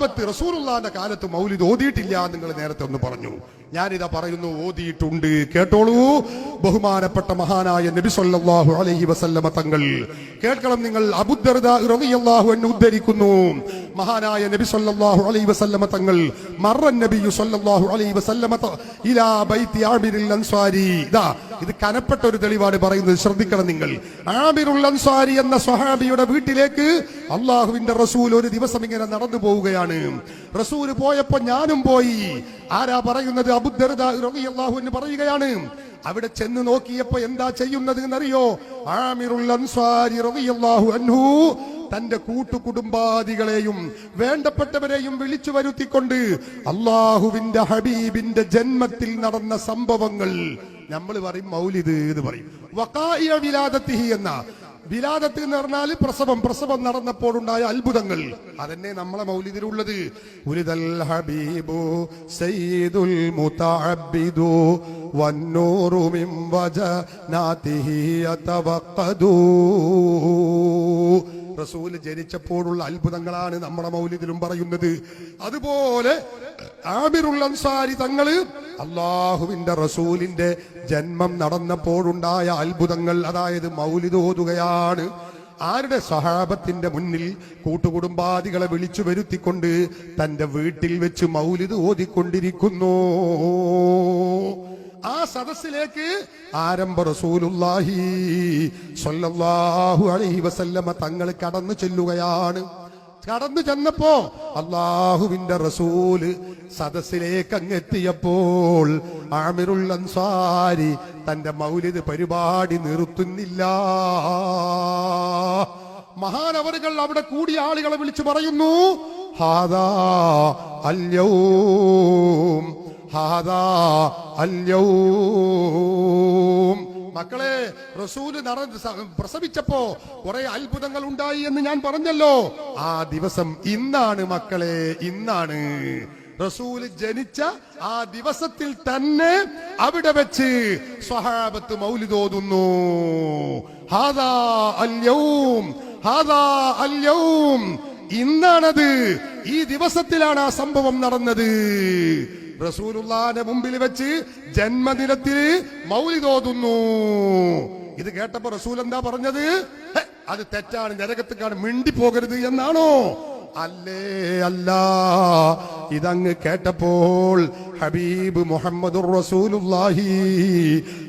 സ്വഹാബത്ത് റസൂലുള്ളാഹിന്റെ കാലത്ത് മൗലിദ് ഓതിയിട്ടില്ല നിങ്ങൾ നേരത്തെ ഒന്ന് പറഞ്ഞു. ഞാനിതാ പറയുന്നു, ഓതിയിട്ടുണ്ട്. കേട്ടോളൂ. ബഹുമാനപ്പെട്ട മഹാനായ നബി സല്ലല്ലാഹു അലൈഹി വസല്ലമ തങ്ങൾ, കേൾക്കണം നിങ്ങൾ, അബൂ ദർദാ റളിയല്ലാഹു അൻഹു ഉദ്ധരിക്കുന്നു, മഹാനായ നബി സല്ലല്ലാഹു അലൈഹി വസല്ലമ തങ്ങൾ, മറ നബി സല്ലല്ലാഹു അലൈഹി വസല്ലമ ഇലാ ബൈത്തി ആമിറുൽ അൻസാരി. ഇതാ ഇത് കനപ്പെട്ട ഒരു തെളിവാണ് പറയുന്നത്, ശ്രദ്ധിക്കണം നിങ്ങൾ. ആമിറുൽ അൻസാരി എന്ന സ്വഹാബിയുടെ വീട്ടിലേക്ക് അള്ളാഹുവിന്റെ റസൂൽ ഒരു ദിവസം ഇങ്ങനെ നടന്നു പോവുകയാണ്. റസൂൽ പോയപ്പോ ഞാനും പോയി. ആരാ പറയുന്നത്? അബൂ ദർദാ റളിയല്ലാഹു അൻഹു പറയുകയാണ്. അവിടെ ചെന്ന് നോക്കിയപ്പോ എന്താ ചെയ്യുന്നത് എന്നറിയോ? ആമിറുൽ അൻസാരി റളിയല്ലാഹു അൻഹു തന്റെ കൂട്ടുകുടുംബാദികളെയും വേണ്ടപ്പെട്ടവരെയും വിളിച്ചു വരുത്തിക്കൊണ്ട് അള്ളാഹുവിന്റെ ഹബീബിന്റെ ജന്മത്തിൽ നടന്ന സംഭവങ്ങൾ, നമ്മൾ പറയും മൗലിദ് എന്ന് പറയും. വഖാഇ വിലാദത്തിഹി എന്ന, വിലാദത്ത് എന്ന് പറഞ്ഞാൽ പ്രസവം നടന്നപ്പോഴുണ്ടായ അത്ഭുതങ്ങൾ, അതന്നെ നമ്മളെ മൗലിദിലുള്ളത്. ഉലിദൽ ഹബീബു സയ്യിദുൽ മുതഅബ്ബിദു വന്നൂറു മിൻ വജനാതിഹി യതവഖദു. റസൂൽ ജനിച്ചപ്പോഴുള്ള അത്ഭുതങ്ങളാണ് നമ്മുടെ മൗലിദിലും പറയുന്നത്. അതുപോലെ ആമിറുൽ അൻസാരി തങ്ങള് അള്ളാഹുവിന്റെ റസൂലിന്റെ ജന്മം നടന്നപ്പോഴുണ്ടായ അത്ഭുതങ്ങൾ, അതായത് മൗലിദ് ഓതുകയാണ്. ആരുടെ? സഹാബത്തിന്റെ മുന്നിൽ കൂട്ടുകുടുംബാദികളെ വിളിച്ചു വരുത്തിക്കൊണ്ട് തന്റെ വീട്ടിൽ വെച്ച് മൗലിദ് ഓതിക്കൊണ്ടിരിക്കുന്നു. ആ സദസ്സിലേക്ക് ആരംഭ റസൂലുള്ളാഹി സ്വല്ലല്ലാഹു അലൈഹി വസല്ലമ തങ്ങൾ കടന്നു ചെല്ലുകയാണ്. കടന്നു ചെന്നപ്പോ അള്ളാഹുവിന്റെ റസൂല് സദസ്സിലേക്ക് അങ്ങെത്തിയപ്പോൾ ആമിറുൽ അൻസാരി തന്റെ മൗലിദ് പരിപാടി നിർത്തുന്നില്ല. മഹാനവറുകൾ അവിടെ കൂടിയ ആളുകളെ വിളിച്ചു പറയുന്നു, ഹാദാ അൽയൗം, ഹാദാ അൽയൗം. മക്കളെ, റസൂല് പ്രസവിച്ചപ്പോ കുറെ അത്ഭുതങ്ങൾ ഉണ്ടായി എന്ന് ഞാൻ പറഞ്ഞല്ലോ. ആ ദിവസം ഇന്നാണ് മക്കളെ, ഇന്നാണ്. റസൂല് ജനിച്ച ആ ദിവസത്തിൽ തന്നെ അവിടെ വെച്ച് സ്വഹാബത്ത് മൗലിദ് ഓതുന്നു. ഹാദാ അൽയൗം, ഹാദാ അൽയൗം. ഇന്നാണത്, ഈ ദിവസത്തിലാണ് ആ സംഭവം നടന്നത്. റസൂലുള്ളാഹിന്റെ മുമ്പിൽ വെച്ച് ജന്മദിനത്തിൽ മൗലിദ് ഓതുന്നു. ഇത് കേട്ടപ്പോ റസൂൽ എന്താ പറഞ്ഞത്? അത് തെറ്റാണ്, നരകത്തേക്കാണ്, മിണ്ടിപ്പോകരുത് എന്നാണോ? അല്ലേ, അല്ല. ഇതങ്ങ് കേട്ടപ്പോൾ ഹബീബ് മുഹമ്മദുർ റസൂലുള്ളാഹി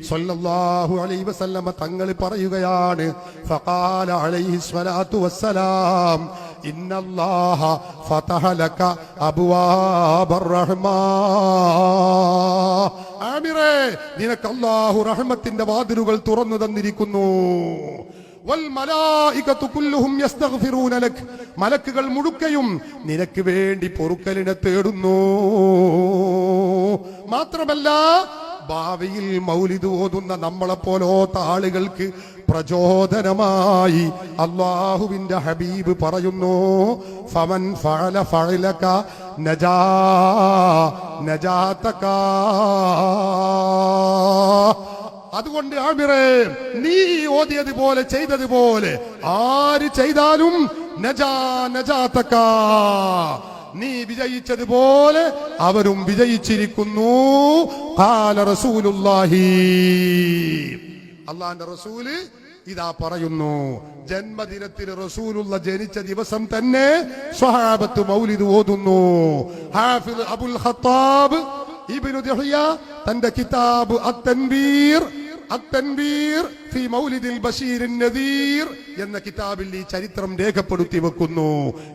സ്വല്ലല്ലാഹു അലൈഹി വസല്ലമ തങ്ങൾ പറയുകയാണ്, ഫഖാല അലൈഹി സ്വലാത്തു വസ്സലാം, ഇന്നല്ലാഹ ഫതഹ ലക അബ്വാബർ റഹ്മാ. ആമിറേ, നിനക്ക് അല്ലാഹു റഹ്മത്തിന്റെ വാതിലുകൾ തുറന്നു തന്നിരിക്കുന്നു. വൽ മലായികതു കുല്ലുഹും യസ്തഗ്ഫിറൂന ലക്. മലക്കുകൾ മുഴുക്കയും നിനക്ക് വേണ്ടി പൊറുക്കലിനെ തേടുന്നു. മാത്രമല്ല, ഭാവിയിൽ മൗലിദ് ഓതുന്ന നമ്മളെ പോലോത്ത ആളുകൾക്ക് പ്രചോദനമായി അല്ലാഹുവിന്റെ ഹബീബ് പറയുന്നു, ഫമൻ ഫഅല ഫഅലക നജാ നജാതക. അതുകൊണ്ട് ആമിറേ, നീ ഓതിയതുപോലെ ചെയ്തതുപോലെ ആര് ചെയ്താലും നജാ നജാതക, നീ വിജയിച്ചതുപോലെ അവരും വിജയിച്ചിരിക്കുന്നു. ഖാല റസൂലുള്ളാഹി, അല്ലാഹുവിന്റെ റസൂല് ഇതാ പറയുന്നു, ജന്മദിനത്തിൽ റസൂലുള്ള ജനിച്ച ദിവസം തന്നെ സ്വഹാബത്ത് മൗലിദ് ഓതുന്നു. ഹാഫിദ് അബുൽ ഖത്താബ് ഇബ്നു ദിഹ്യ തന്റെ കിതാബ് അത്തൻവീർ ഫി മൗലിദിൽ ബശീർ നദീർ എന്ന കിതാബിൽ ഈ ചരിത്രം രേഖപ്പെടുത്തി വെക്കുന്നു,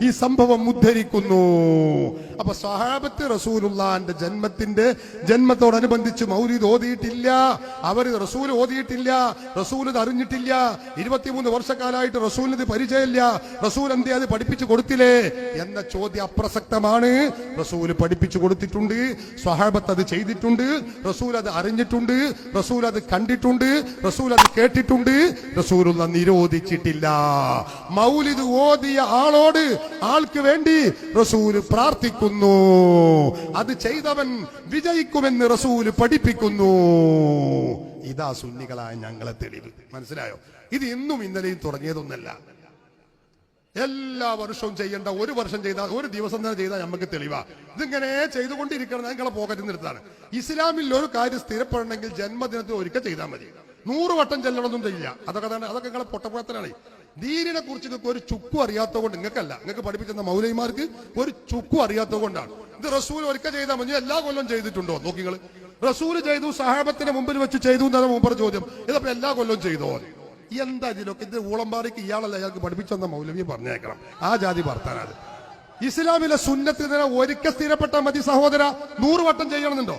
ഈ സംഭവം ഉദ്ധരിക്കുന്നു. അപ്പൊ സ്വഹാബത്ത് റസൂലുള്ളാഹിന്റെ ജന്മത്തോടനുബന്ധിച്ച് മൗലിദ് ഓതിയിട്ടില്ല, അവര് റസൂൽ ഓതിയിട്ടില്ല, റസൂൽ ഇത് അറിഞ്ഞിട്ടില്ല. 23 വർഷക്കാലമായിട്ട് റസൂലിന് പരിചയമില്ല, റസൂൽ എന്തേ അത് പഠിപ്പിച്ചു കൊടുത്തില്ലേ എന്ന ചോദ്യം അപ്രസക്തമാണ്. റസൂൽ പഠിപ്പിച്ചു കൊടുത്തിട്ടുണ്ട്, സ്വഹാബത്ത് അത് ചെയ്തിട്ടുണ്ട്, റസൂൽ അത് അറിഞ്ഞിട്ടുണ്ട്, റസൂൽ അത് കണ്ടിട്ടുണ്ട്, റസൂൽ അത് കേട്ടിട്ടുണ്ട്. റസൂലുള്ള നിരോധിച്ചിട്ടില്ല. മൗലിദ് ഓതിയ ആളോട്, ആൾക്ക് വേണ്ടി റസൂല് പ്രാർത്ഥിക്കുന്നു. അത് ചെയ്തവൻ വിജയിക്കുമെന്ന് റസൂല് പഠിപ്പിക്കുന്നു. ഇതാ സുന്നികളായ ഞങ്ങളെ തെളിവ്. മനസ്സിലായോ? ഇത് ഇന്നും ഇന്നലെയും തുടങ്ങിയതൊന്നല്ല. എല്ലാ വർഷവും ചെയ്യേണ്ട, ഒരു വർഷം ചെയ്താൽ, ഒരു ദിവസം തന്നെ ചെയ്താൽ നമുക്ക് തെളിവാ. ഇതിങ്ങനെ ചെയ്തുകൊണ്ടിരിക്കണം. നിങ്ങളെ പോക്കറ്റിൽ നിർത്താണ്. ഇസ്ലാമിൽ ഒരു കാര്യം സ്ഥിരപ്പെടണമെങ്കിൽ ജന്മദിനത്തിൽ ഒരിക്കൽ ചെയ്താൽ മതി. 100 വട്ടം ചെല്ലണമെന്നും ചെയ്യില്ല. അതൊക്കെ നിങ്ങളെ പൊട്ടപ്പുറത്തിലാണ്. ദീനിനെ കുറിച്ച് നിങ്ങൾക്ക് ഒരു ചുക്കും അറിയാത്തത് കൊണ്ട്, നിങ്ങൾക്കല്ല, നിങ്ങൾക്ക് പഠിപ്പിച്ചെന്ന മൗലവിമാർക്ക് ഒരു ചുക്കും അറിയാത്തത് കൊണ്ടാണ്. ഇത് റസൂൽ ഒരിക്കൽ ചെയ്താൽ മതി. എല്ലാ കൊല്ലം ചെയ്തിട്ടുണ്ടോ നോക്കിങ്ങൾ? റസൂൽ ചെയ്തു, സഹാബത്തിന്റെ മുമ്പിൽ വെച്ച് ചെയ്തു എന്നാണ് മൂപ്പർ ചോദ്യം. ഇതപ്പോ എല്ലാ കൊല്ലം ചെയ്തോ? എന്താ ഇതിലൊക്കെ? ഇത് ഊളമ്പാറിക്ക് ഇയാളല്ല, അയാൾക്ക് പഠിപ്പിച്ചെന്ന മൗലവിയെ പറഞ്ഞേക്കണം. ആ ജാതി ഭർത്താനാണ്. ഇസ്ലാമിലെ സുന്നത്തിന് ഒരിക്കൽ സ്ഥിരപ്പെട്ടാൽ മതി സഹോദര. 100 വട്ടം ചെയ്യണമെന്നുണ്ടോ?